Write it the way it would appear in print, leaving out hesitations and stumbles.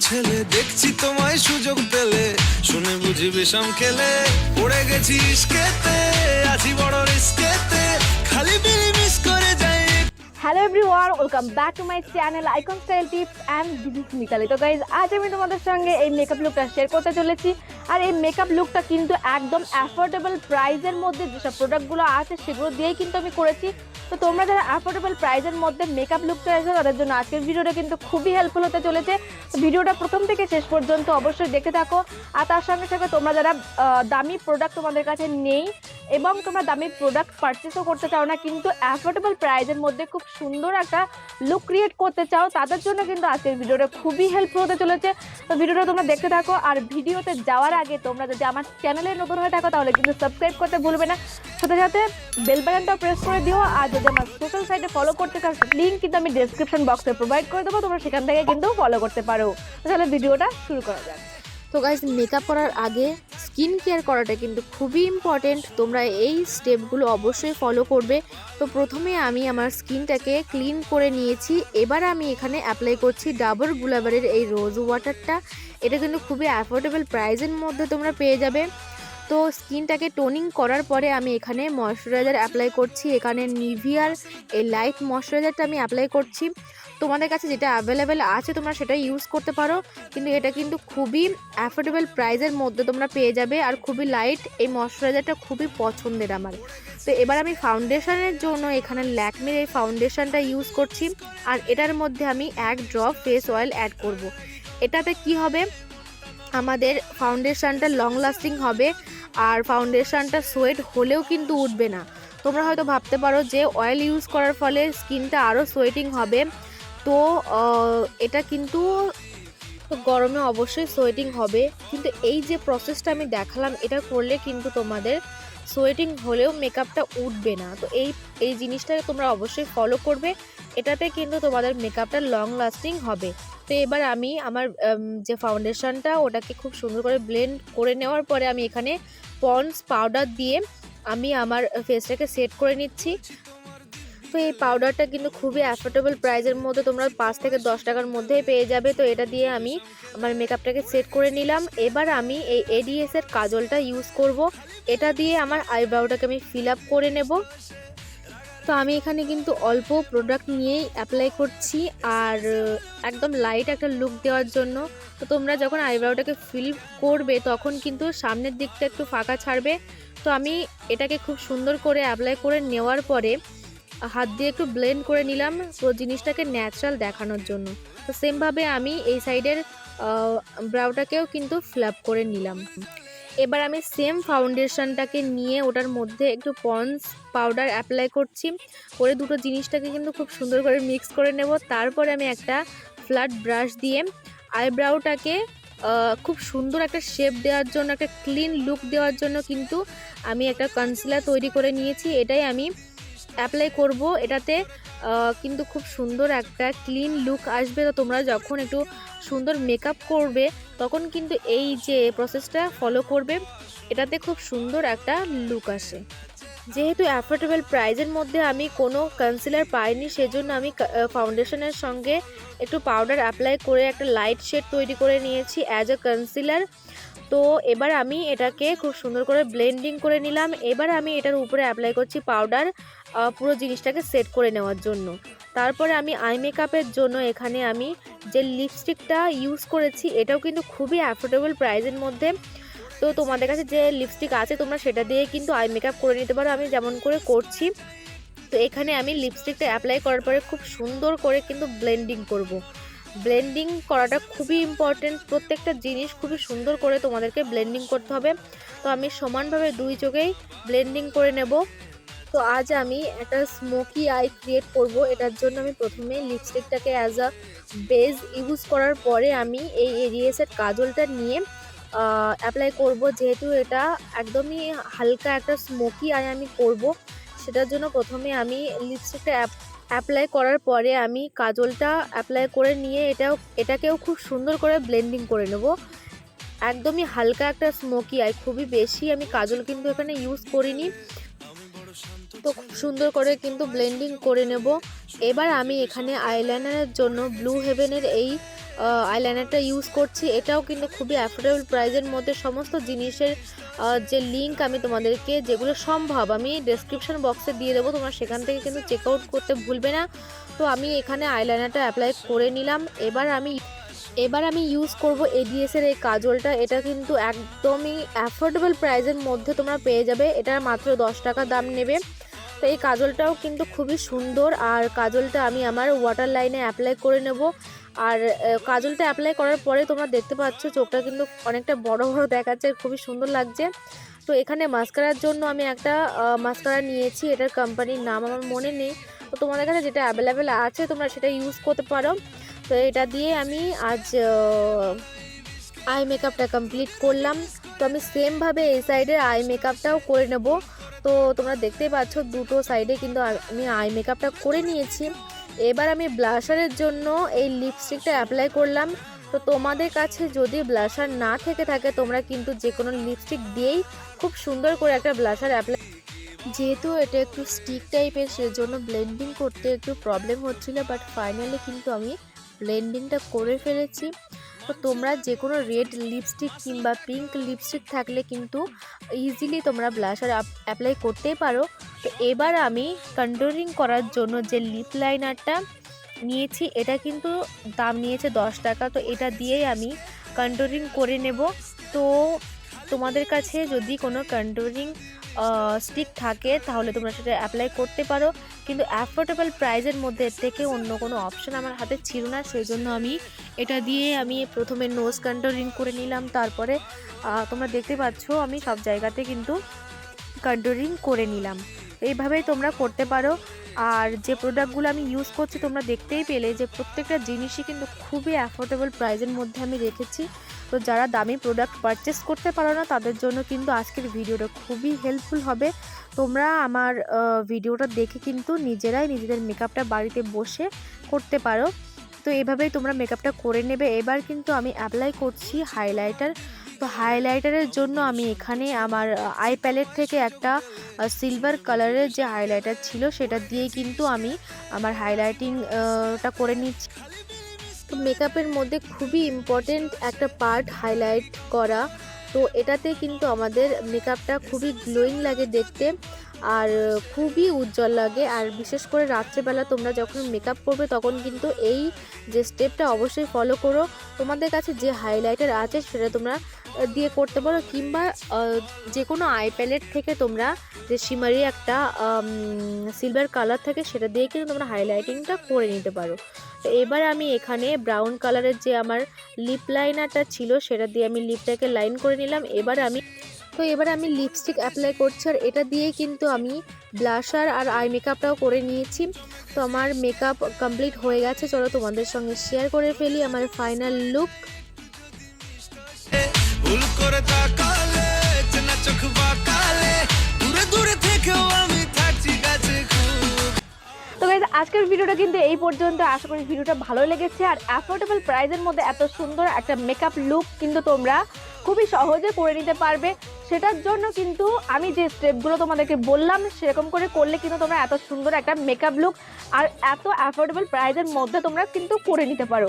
ছেলে দেখছি তোমায় সুযোগ পেলে শুনে বুঝি বিষম খেলে পড়ে গেছি ইস্কেতে আছি বড় রিস্কেতে খালি বিলি মিস করে যাই। Hello everyone, welcome back to my channel icon style tips and this is Mitali. তো গাইজ, আজ আমি তোমাদের সঙ্গে এই মেকআপ লুকটা শেয়ার করতে চলেছি। আর এই মেকআপ লুকটা কিন্তু একদম অ্যাফোর্ডেবল প্রাইসের মধ্যে যেসব প্রোডাক্টগুলো আছে সেগুলো দিয়েই কিন্তু আমি করেছি। তো তোমরা যারা অ্যাফোর্ডেবল প্রাইসের মধ্যে মেকআপ লুকটা এসে তাদের জন্য আজকের ভিডিওটা কিন্তু খুবই হেল্পফুল হতে চলেছে। তো ভিডিওটা প্রথম থেকে শেষ পর্যন্ত অবশ্যই দেখতে থাকো। আর তার সঙ্গে সঙ্গে তোমরা যারা দামি প্রোডাক্ট তোমাদের কাছে নেই এবং তোমরা দামি প্রোডাক্ট পারচেসও করতে চাও না, কিন্তু অ্যাফোর্ডেবল প্রাইসের মধ্যে খুব সুন্দর একটা লুক ক্রিয়েট করতে চাও, তাদের জন্য কিন্তু আজকের ভিডিওটা খুবই হেল্পফুল হতে চলেছে। তো ভিডিওটা তোমরা দেখতে থাকো। আর ভিডিওতে যাওয়ার আগে তোমরা যদি আমার চ্যানেলে নতুন হয়ে থাকো তাহলে কিন্তু সাবস্ক্রাইব করতে ভুলবে না, সাথে সাথে বেল বাটনটাও প্রেস করে দিও। আর যদি আমার সোশ্যাল সাইটে ফলো করতে চাও, লিঙ্ক কিন্তু আমি ডেসক্রিপশন বক্সে প্রোভাইড করে দেবো, তোমরা সেখান থেকে কিন্তু ফলো করতে পারো। তাহলে ভিডিওটা শুরু করা যাক। তো গাইস, মেকআপ করার আগে স্কিন কেয়ার করাটা কিন্তু খুবই ইম্পর্টেন্ট। তোমরা এই স্টেপগুলো অবশ্যই ফলো করবে। তো প্রথমে আমি আমার স্কিনটাকে ক্লিন করে নিয়েছি। এবার আমি এখানে অ্যাপ্লাই করছি ডাবর গুলাবারের এই রোজ ওয়াটারটা। এটা কিন্তু খুবই অ্যাফোর্ডেবল প্রাইসের মধ্যে তোমরা পেয়ে যাবে। তো স্কিনটাকে টোনিং করার পরে আমি এখানে ময়শ্চারাইজার অ্যাপ্লাই করছি। এখানে নিভিয়ার এই লাইট ময়শ্চারাইজারটা আমি অ্যাপ্লাই করছি। তোমাদের কাছে যেটা অ্যাভেলেবেল আছে তোমরা সেটা ইউজ করতে পারো, কিন্তু এটা কিন্তু খুবই অ্যাফোর্ডেবল প্রাইসের মধ্যে তোমরা পেয়ে যাবে। আর খুবই লাইট এই ময়শ্চারাইজারটা খুবই পছন্দের আমার। তো এবার আমি ফাউন্ডেশনের জন্য এখানে ল্যাকমের এই ফাউন্ডেশনটা ইউজ করছি। আর এটার মধ্যে আমি 1 ড্রপ ফেস অয়েল অ্যাড করব। এটাতে কি হবে, আমাদের ফাউন্ডেশনটা লং লাস্টিং হবে আর ফাউন্ডেশনটা সোয়েট হলেও কিন্তু উঠবে না। তোমরা হয়তো ভাবতে পারো যে অয়েল ইউজ করার ফলে স্কিনটা আরও সোয়েটিং হবে, তো এটা কিন্তু গরমে অবশ্যই সোয়েটিং হবে, কিন্তু এই যে প্রসেসটা আমি দেখালাম এটা করলে কিন্তু তোমাদের সোয়েটিং হলেও মেকআপটা উঠবে না। তো এই জিনিসটাকে তোমরা অবশ্যই ফলো করবে, এটাতে কিন্তু তোমাদের মেকআপটা লং লাস্টিং হবে। তো এবার আমি আমার যে ফাউন্ডেশনটা ওটাকে খুব সুন্দর করে ব্লেন্ড করে নেওয়ার পরে আমি এখানে পন্ডস পাউডার দিয়ে আমি আমার ফেসটাকে সেট করে নিচ্ছি। তো এই পাউডারটা কিন্তু খুবই অ্যাফোর্ডেবল প্রাইসের মধ্যে তোমরা 5 থেকে 10 টাকার মধ্যেই পেয়ে যাবে। তো এটা দিয়ে আমি আমার মেকআপটাকে সেট করে নিলাম। এবার আমি এই এডিএসের কাজলটা ইউজ করব। এটা দিয়ে আমার আইব্রাউটাকে আমি ফিল আপ করে নেব। তো আমি এখানে কিন্তু অল্প প্রোডাক্ট নিয়েই অ্যাপ্লাই করছি আর একদম লাইট একটা লুক দেওয়ার জন্য। তো তোমরা যখন আইব্রাউটাকে ফিল করবে তখন কিন্তু সামনের দিকটা একটু ফাঁকা ছাড়বে। তো আমি এটাকে খুব সুন্দর করে অ্যাপ্লাই করে নেওয়ার পরে হাত দিয়ে একটু ব্লেন্ড করে নিলাম পুরো জিনিসটাকে ন্যাচারাল দেখানোর জন্য। তো সেমভাবে আমি এই সাইডের ব্রাউটাকেও কিন্তু ফিল আপ করে নিলাম। এবার আমি সেম ফাউন্ডেশনটাকে নিয়ে ওটার মধ্যে একটু পন্ডস পাউডার অ্যাপ্লাই করছি, করে দুটো জিনিসটাকে কিন্তু খুব সুন্দর করে মিক্স করে নেব। তারপরে আমি একটা ফ্ল্যাট ব্রাশ দিয়ে আইব্রাউটাকে খুব সুন্দর একটা শেপ দেওয়ার জন্য, একটা ক্লিন লুক দেওয়ার জন্য কিন্তু আমি একটা কনসিলার তৈরি করে নিয়েছি। এটাই আমি অ্যাপ্লাই করব। এটাতে কিন্তু খুব সুন্দর একটা ক্লিন লুক আসবে। তো তোমরা যখন একটু সুন্দর মেকআপ করবে তখন কিন্তু এই যে প্রসেসটা ফলো করবে, এটাতে খুব সুন্দর একটা লুক আসে। যেহেতু অ্যাফোর্ডেবল প্রাইসের মধ্যে আমি কোনো কনসিলার পাইনি, সেজন্য আমি ফাউন্ডেশনের সঙ্গে একটু পাউডার অ্যাপ্লাই করে একটা লাইট শেড তৈরি করে নিয়েছি অ্যাজ এ কনসিলার। তো এবার আমি এটাকে খুব সুন্দর করে ব্লেন্ডিং করে নিলাম। এবার আমি এটার উপরে অ্যাপ্লাই করছি পাউডার পুরো জিনিসটাকে সেট করে নেওয়ার জন্য। তারপরে আমি আই মেকআপের জন্য এখানে আমি যে লিপস্টিকটা ইউজ করেছি এটাও কিন্তু খুবই অ্যাফোর্ডেবল প্রাইসের মধ্যে। তো তোমাদের কাছে যে লিপস্টিক আছে তোমরা সেটা দিয়ে কিন্তু আই মেকআপ করে নিতে পারো, আমি যেমন করে করছি। তো এখানে আমি লিপস্টিকটা অ্যাপ্লাই করার পরে খুব সুন্দর করে কিন্তু ব্লেন্ডিং করব। ব্লেন্ডিং করাটা খুবই ইম্পর্টেন্ট, প্রত্যেকটা জিনিস খুবই সুন্দর করে তোমাদেরকে ব্লেন্ডিং করতে হবে। তো আমি সমানভাবে দুই চোখেই ব্লেন্ডিং করে নেব। তো আজ আমি একটা স্মোকি আই ক্রিয়েট করব। এটার জন্য আমি প্রথমে লিপস্টিকটাকে অ্যাজ আ বেজ ইউজ করার পরে আমি এই এডিএসের কাজলটা নিয়ে অ্যাপ্লাই করব। যেহেতু এটা একদমই হালকা একটা স্মোকি আই আমি করব, সেটার জন্য প্রথমে আমি লিপস্টিকটা অ্যাপ্লাই করার পরে আমি কাজলটা অ্যাপ্লাই করে নিয়ে এটাকেও খুব সুন্দর করে ব্লেন্ডিং করে নেব। একদমই হালকা একটা স্মোকি আই, খুবই বেশি আমি কাজল কিন্তু এখানে ইউজ করিনি। তো খুব সুন্দর করে কিন্তু ব্লেন্ডিং করে নেব। এবার আমি এখানে আইলাইনারের জন্য ব্লু হেভেনের এই আইলাইনারটা ইউজ করছি। এটাও কিন্তু খুবই অ্যাফোর্ডেবল প্রাইসের মধ্যে। সমস্ত জিনিসের যে লিঙ্ক আমি তোমাদেরকে যেগুলো সম্ভব আমি ডেসক্রিপশন বক্সে দিয়ে দেবো, তোমরা সেখান থেকে কিন্তু চেক আউট করতে ভুলবে না। তো আমি এখানে আইলাইনারটা অ্যাপ্লাই করে নিলাম। এবার আমি ইউজ করব এডিএসের এই কাজলটা। এটা কিন্তু একদমই অ্যাফোর্ডেবল প্রাইসের মধ্যে তোমরা পেয়ে যাবে, এটা মাত্র 10 টাকা দাম নেবে। তো এই কাজলটাও কিন্তু খুবই সুন্দর। আর কাজলটা আমি আমার ওয়াটার লাইনে অ্যাপ্লাই করে নেব। আর কাজলটা অ্যাপ্লাই করার পরে তোমরা দেখতে পাচ্ছ চোখটা কিন্তু অনেকটা বড় বড় দেখাচ্ছে, খুবই সুন্দর লাগছে। তো এখানে মাস্কারার জন্য আমি একটা মাস্কারা নিয়েছি, এটার কোম্পানির নাম আমার মনে নেই। তো তোমাদের কাছে যেটা অ্যাভেলেবেল আছে তোমরা সেটা ইউজ করতে পারো। তো এটা দিয়ে আমি আজ আই মেকআপটা কমপ্লিট করলাম। তো আমি সেমভাবে এই সাইডের আই মেকআপটাও করে নেব। তো তোমরা দেখতেই পাচ্ছ দুটো সাইডে কিন্তু আমি আই মেকআপটা করে নিয়েছি। এবার আমি ব্লাশারের জন্য এই লিপস্টিকটা অ্যাপ্লাই করলাম। তো তোমাদের কাছে যদি ব্লাশার না থেকে থাকে তোমরা কিন্তু যে কোনো লিপস্টিক দিয়েই খুব সুন্দর করে একটা ব্লাশার অ্যাপ্লাই, যেহেতু এটা একটু স্টিক টাইপের সেজন্য ব্লেন্ডিং করতে একটু প্রবলেম হচ্ছিলো, বাট ফাইনালি কিন্তু আমি ব্লেন্ডিংটা করে ফেলেছি। তো তোমরা যে কোনো রেড লিপস্টিক কিংবা পিঙ্ক লিপস্টিক থাকলে কিন্তু ইজিলি তোমরা ব্লাশার অ্যাপ্লাই করতেই পারো। তো এবার আমি কন্ট্রোলিং করার জন্য যে লিপ লাইনারটা নিয়েছি এটা কিন্তু দাম নিয়েছে 10 টাকা। তো এটা দিয়েই আমি কন্ট্রোলিং করে নেব। তো তোমাদের কাছে যদি কোনো কন্ট্রোলিং স্টিক থাকে তাহলে তোমরা সেটা অ্যাপ্লাই করতে পারো, কিন্তু অ্যাফোর্ডেবল প্রাইসের মধ্যে এর থেকে অন্য কোনো অপশান আমার হাতে ছিল না, সেই জন্য আমি এটা দিয়ে আমি প্রথমে নোজ কন্ট্রোলিং করে নিলাম। তারপরে তোমরা দেখতে পাচ্ছ আমি সব জায়গাতে কিন্তু কন্ট্রোলিং করে নিলাম। এইভাবেই তোমরা করতে পারো। আর যে প্রোডাক্টগুলো আমি ইউজ করছি তোমরা দেখতেই পেলে যে প্রত্যেকটা জিনিসই কিন্তু খুবই অ্যাফোর্ডেবল প্রাইসের মধ্যে আমি রেখেছি। তো যারা দামি প্রোডাক্ট পারচেস করতে পারো না তাদের জন্য কিন্তু আজকের ভিডিওটা খুবই হেল্পফুল হবে। তোমরা আমার ভিডিওটা দেখে কিন্তু নিজেরাই নিজেদের মেকআপটা বাড়িতে বসে করতে পারো। তো এভাবেই তোমরা মেকআপটা করে নেবে। এবার কিন্তু আমি অ্যাপ্লাই করছি হাইলাইটার। তো হাইলাইটারের জন্য আমি এখানে আমার আই প্যালেট থেকে একটা সিলভার কালারের যে হাইলাইটার ছিল সেটা দিয়ে কিন্তু আমি আমার হাইলাইটিংটা করে নিচ্ছি। তো মেকআপের মধ্যে খুবই ইম্পর্টেন্ট একটা পার্ট হাইলাইট করা। তো এটাতে কিন্তু আমাদের মেকআপটা খুবই গ্লোয়িং লাগে দেখতে আর খুবই উজ্জ্বল লাগে। আর বিশেষ করে রাত্রেবেলা তোমরা যখন মেকআপ করবে তখন কিন্তু এই যে স্টেপটা অবশ্যই ফলো করো। তোমাদের কাছে যে হাইলাইটার আছে সেটা তোমরা দিয়ে করতে পারো, কিংবা যে কোনো আই প্যালেট থেকে তোমরা যে শিমারি একটা সিলভার কালার থাকে সেটা দিয়ে কিন্তু তোমরা হাইলাইটিংটা করে নিতে পারো। তো এবার আমি এখানে ব্রাউন কালারের যে আমার লিপ লাইনারটা ছিল সেটা দিয়ে আমি লিপটাকে লাইন করে নিলাম। এবার আমি লিপস্টিক অ্যাপ্লাই করছি আর এটা দিয়ে কিন্তু আমি ব্লাশার আর আই মেকআপটাও করে নিয়েছি। তো আমার মেকআপ কমপ্লিট হয়ে গেছে, চলো তোমাদের সঙ্গে শেয়ার করে ফেলি আমার ফাইনাল লুক। ভুল করে তাকালে চেনা চোখ বাঁকালে দূরে দূরে থেকেও আমি থাকছি কাছে খুব। তো গাইস আজকের ভিডিওটা কিন্তু এই পর্যন্ত। আশা করি ভিডিওটা ভালো লেগেছে। আর অ্যাফোর্ডেবল প্রাইসের মধ্যে এত সুন্দর একটা মেকআপ লুক কিন্তু তোমরা খুবই সহজে করে নিতে পারবে। সেটার জন্য কিন্তু আমি যে স্টেপগুলো তোমাদেরকে বললাম সেরকম করে করলে কিন্তু তোমরা এত সুন্দর একটা মেকআপ লুক আর এত অ্যাফোর্ডেবল প্রাইসের মধ্যে তোমরা কিন্তু করে নিতে পারো।